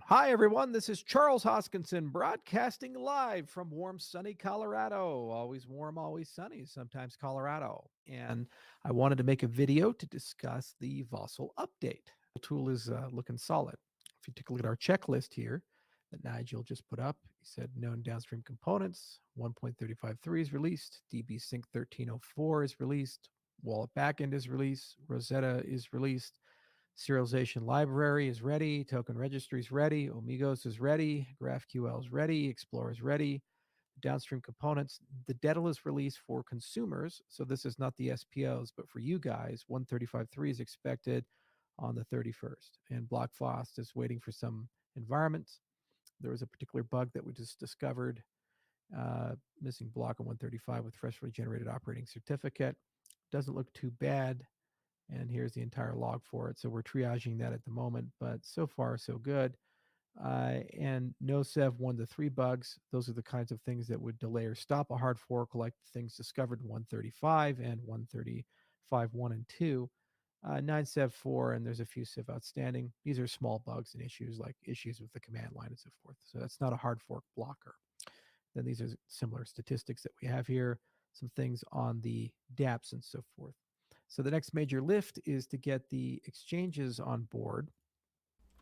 Hi, everyone. This is Charles Hoskinson broadcasting live from warm, sunny Colorado. Always warm, always sunny, sometimes Colorado. And I wanted to make a video to discuss the Vasil update. The tool is looking solid. If you take a look at our checklist here that Nigel just put up, he said known downstream components 1.353 is released, DB Sync 1304 is released, Wallet Backend is released, Rosetta is released. Serialization library is ready. Token registry is ready. Omigos is ready. GraphQL is ready. Explorer is ready. Downstream components. The DEDL is released for consumers. So this is not the SPOs, but for you guys, 135.3 is expected on the 31st. And BlockFoss is waiting for some environments. There was a particular bug that we just discovered, missing block on 135 with freshly generated operating certificate. Doesn't look too bad, and here's the entire log for it. So we're triaging that at the moment, but so far so good. And no Sev 1 to 3 bugs. Those are the kinds of things that would delay or stop a hard fork, like things discovered in 135 and 135 1 and 2. 9 Sev 4, and there's a few Sev outstanding. These are small bugs and issues like issues with the command line and so forth. So that's not a hard fork blocker. Then these are similar statistics that we have here, some things on the dApps and so forth. So the next major lift is to get the exchanges on board.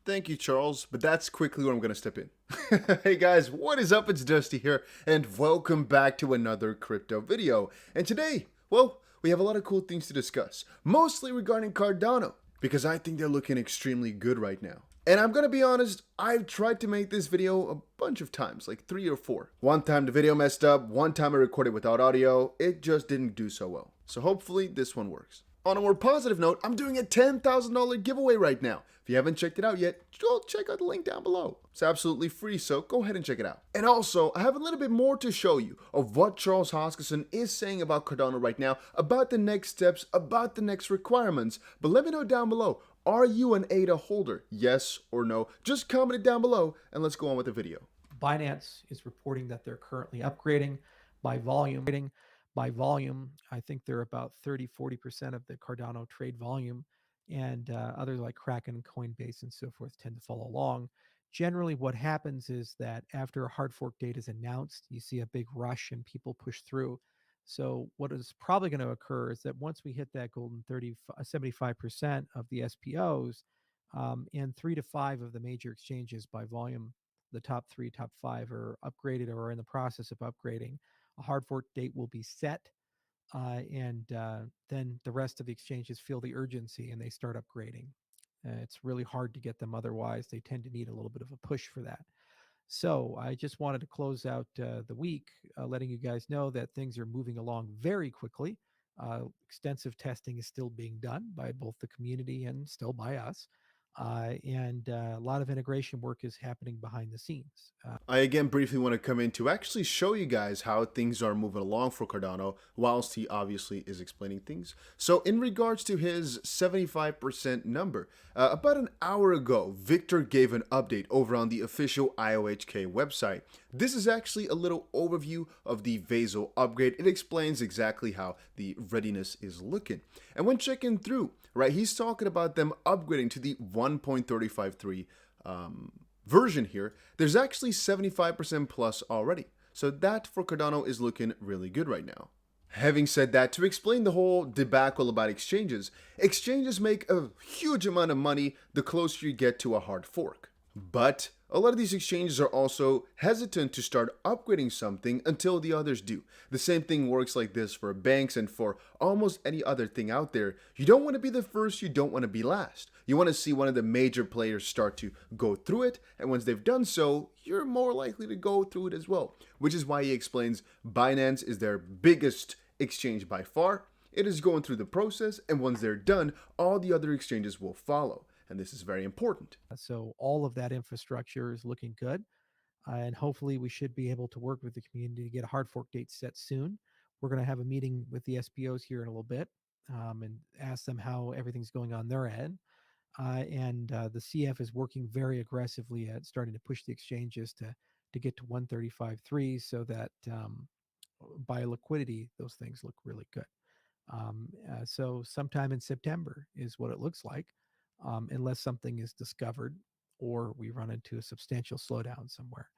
Thank you, Charles, but that's quickly where I'm going to step in. Hey guys, what is up? It's Dusty here, and welcome back to another crypto video. And today, well, we have a lot of cool things to discuss, mostly regarding Cardano, because I think they're looking extremely good right now. And I'm gonna be honest, I've tried to make this video a bunch of times, like 3 or 4. One time the video messed up, one time I recorded without audio, it just didn't do so well. So hopefully this one works. On a more positive note, I'm doing a $10,000 giveaway right now. If you haven't checked it out yet, go check out the link down below. It's absolutely free, so go ahead and check it out. And also, I have a little bit more to show you of what Charles Hoskinson is saying about Cardano right now, about the next steps, about the next requirements. But let me know down below, are you an ADA holder? Yes or no? Just comment it down below, and let's go on with the video. Binance is reporting that they're currently upgrading by volume. I think they're about 30-40% of the Cardano trade volume, and others like Kraken, Coinbase, and so forth tend to follow along. Generally, what happens is that after a hard fork date is announced, you see a big rush and people push through. So what is probably going to occur is that once we hit that golden 75% of the SPOs, and 3 to 5 of the major exchanges by volume, the top 3, top 5 are upgraded or are in the process of upgrading. A hard fork date will be set, and then the rest of the exchanges feel the urgency and they start upgrading. It's really hard to get them otherwise. They tend to need a little bit of a push for that. So I just wanted to close out the week, letting you guys know that things are moving along very quickly. Extensive testing is still being done by both the community and still by us. And a lot of integration work is happening behind the scenes. I again briefly want to come in to actually show you guys how things are moving along for Cardano, whilst he obviously is explaining things. So in regards to his 75% number, about an hour ago, Victor gave an update over on the official IOHK website. This is actually a little overview of the Vasil upgrade. It explains exactly how the readiness is looking. And when checking through, right, he's talking about them upgrading to the 1.353 version here. There's actually 75% plus already. So that for Cardano is looking really good right now. Having said that, to explain the whole debacle about exchanges, exchanges make a huge amount of money the closer you get to a hard fork. But a lot of these exchanges are also hesitant to start upgrading something until the others do. The same thing works like this for banks and for almost any other thing out there. You don't want to be the first, you don't want to be last. You want to see one of the major players start to go through it, and once they've done so, you're more likely to go through it as well. Which is why he explains Binance is their biggest exchange by far. It is going through the process, and once they're done, all the other exchanges will follow. And this is very important. So all of that infrastructure is looking good. And hopefully we should be able to work with the community to get a hard fork date set soon. We're going to have a meeting with the SPOs here in a little bit, and ask them how everything's going on their end. And the CF is working very aggressively at starting to push the exchanges to get to 135.3 so that by liquidity, those things look really good. So sometime in September is what it looks like, unless something is discovered or we run into a substantial slowdown somewhere.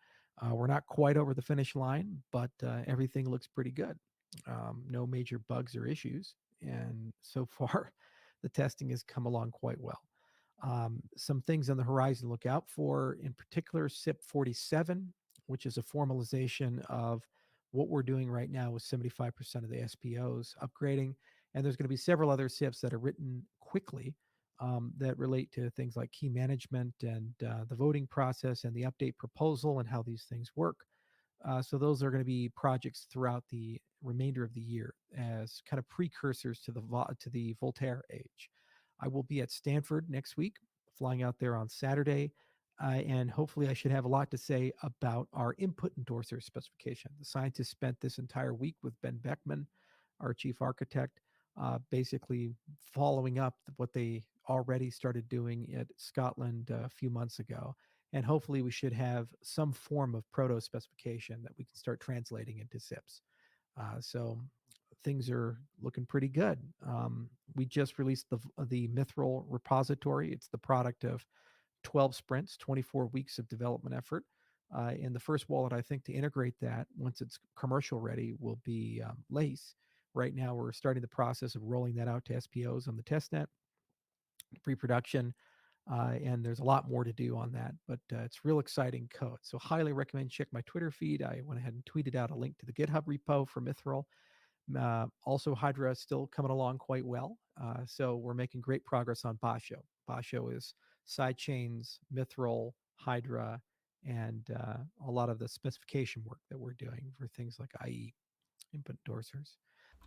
We're not quite over the finish line, but everything looks pretty good. No major bugs or issues. And so far, the testing has come along quite well. Some things on the horizon to look out for, in particular, SIP 47, which is a formalization of what we're doing right now with 75% of the SPOs upgrading. And there's going to be several other SIPs that are written quickly that relate to things like key management and the voting process and the update proposal and how these things work. So those are going to be projects throughout the remainder of the year as kind of precursors to the Voltaire age. I will be at Stanford next week, flying out there on Saturday, and hopefully I should have a lot to say about our input endorser specification. The scientists spent this entire week with Ben Beckman, our chief architect, basically following up what they already started doing at Scotland a few months ago, and hopefully we should have some form of proto specification that we can start translating into SIPs. So things are looking pretty good. We just released the Mithril repository. It's the product of 12 sprints, 24 weeks of development effort. And the first wallet, I think, to integrate that once it's commercial ready will be Lace. Right now, we're starting the process of rolling that out to SPOs on the testnet, pre-production, and there's a lot more to do on that, but it's real exciting code. So highly recommend check my Twitter feed. I went ahead and tweeted out a link to the GitHub repo for Mithril. Also, Hydra is still coming along quite well. So we're making great progress on Basho. Basho is sidechains, Mithril, Hydra, and a lot of the specification work that we're doing for things like IE input endorsers.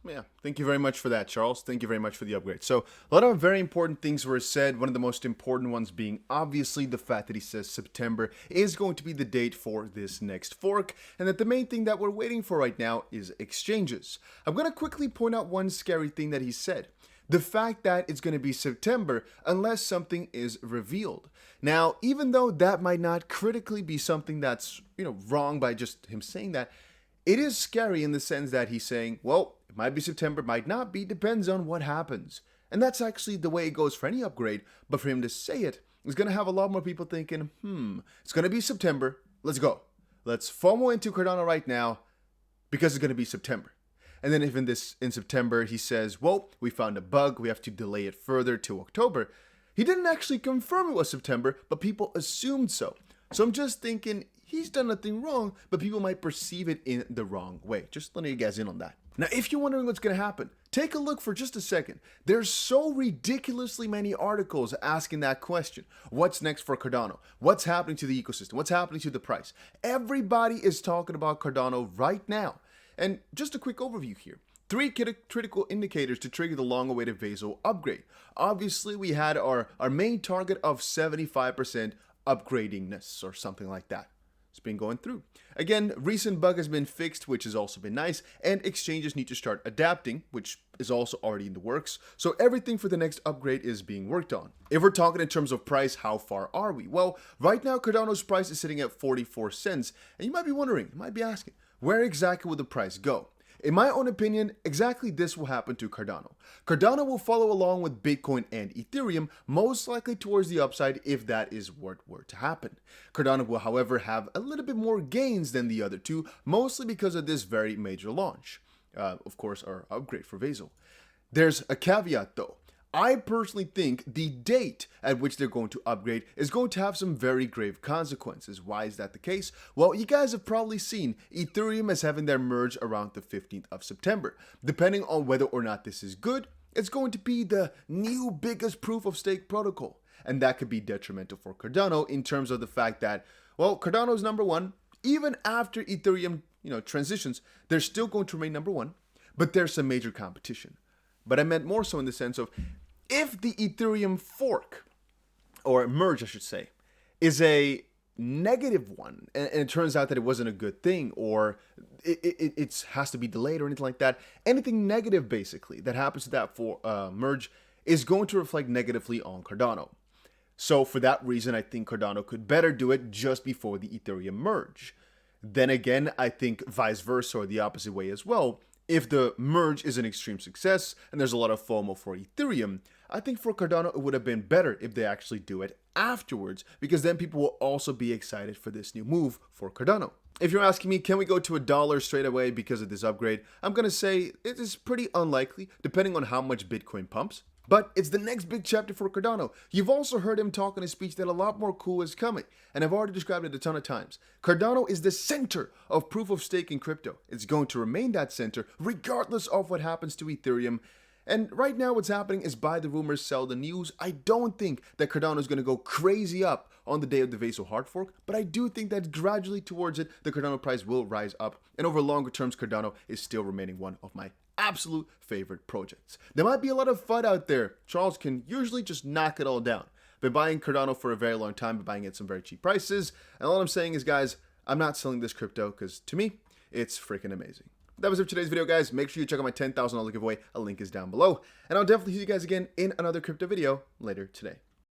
Yeah, thank you very much for that, Charles. Thank you very much for the upgrade. So, a lot of very important things were said. One of the most important ones being obviously the fact that he says September is going to be the date for this next fork, and that the main thing that we're waiting for right now is exchanges. I'm going to quickly point out one scary thing that he said. The fact that it's going to be September unless something is revealed. Now, even though that might not critically be something that's, wrong by just him saying that, it is scary in the sense that he's saying, well, it might be September, might not be, depends on what happens. And that's actually the way it goes for any upgrade, but for him to say it is going to have a lot more people thinking, it's going to be September, let's go. Let's FOMO into Cardano right now because it's going to be September. And then if in September he says, well, we found a bug, we have to delay it further to October. He didn't actually confirm it was September, but people assumed so. So I'm just thinking, he's done nothing wrong, but people might perceive it in the wrong way. Just letting you guys in on that. Now, if you're wondering what's going to happen, take a look for just a second. There's so ridiculously many articles asking that question. What's next for Cardano? What's happening to the ecosystem? What's happening to the price? Everybody is talking about Cardano right now. And just a quick overview here. 3 critical indicators to trigger the long-awaited Vasil upgrade. Obviously, we had our main target of 75% upgradingness or something like that. It's been going through. Again, recent bug has been fixed, which has also been nice, and exchanges need to start adapting, which is also already in the works. So everything for the next upgrade is being worked on. If we're talking in terms of price, how far are we? Well, right now Cardano's price is sitting at 44 cents, and you might be wondering, you might be asking, where exactly will the price go? In my own opinion, exactly this will happen to Cardano. Cardano will follow along with Bitcoin and Ethereum, most likely towards the upside if that is what were to happen. Cardano will, however, have a little bit more gains than the other two, mostly because of this very major launch. Of course, our upgrade for Vasil. There's a caveat though. I personally think the date at which they're going to upgrade is going to have some very grave consequences. Why is that the case? Well, you guys have probably seen Ethereum as having their merge around the 15th of September. Depending on whether or not this is good, it's going to be the new biggest proof of stake protocol. And that could be detrimental for Cardano in terms of the fact that, well, Cardano is number one. Even after Ethereum, transitions, they're still going to remain number one, but there's some major competition. But I meant more so in the sense of if the Ethereum fork, or merge I should say, is a negative one, and it turns out that it wasn't a good thing, or it has to be delayed or anything like that, anything negative basically that happens to that merge is going to reflect negatively on Cardano. So for that reason, I think Cardano could better do it just before the Ethereum merge. Then again, I think vice versa or the opposite way as well. If the Ethereum fork is a negative one, and it turns out that it wasn't a good thing, or it has to be delayed or anything like that, anything negative basically that happens to that merge is going to reflect negatively on Cardano. So for that reason, I think Cardano could better do it just before the Ethereum merge. Then again, I think vice versa or the opposite way as well. If the merge is an extreme success and there's a lot of FOMO for Ethereum, I think for Cardano it would have been better if they actually do it afterwards, because then people will also be excited for this new move for Cardano. If you're asking me, can we go to $1 straight away because of this upgrade? I'm going to say it is pretty unlikely, depending on how much Bitcoin pumps. But it's the next big chapter for Cardano. You've also heard him talk in his speech that a lot more cool is coming, and I've already described it a ton of times. Cardano is the center of proof of stake in crypto. It's going to remain that center regardless of what happens to Ethereum. And right now what's happening is buy the rumors, sell the news. I don't think that Cardano is going to go crazy up on the day of the Vasil hard fork, but I do think that gradually towards it, the Cardano price will rise up. And over longer terms, Cardano is still remaining one of my absolute favorite projects. There might be a lot of FUD out there. Charles can usually just knock it all down. Been buying Cardano for a very long time, been buying it at some very cheap prices. And all I'm saying is, guys, I'm not selling this crypto because to me, it's freaking amazing. That was it for today's video, guys. Make sure you check out my $10,000 giveaway. A link is down below. And I'll definitely see you guys again in another crypto video later today.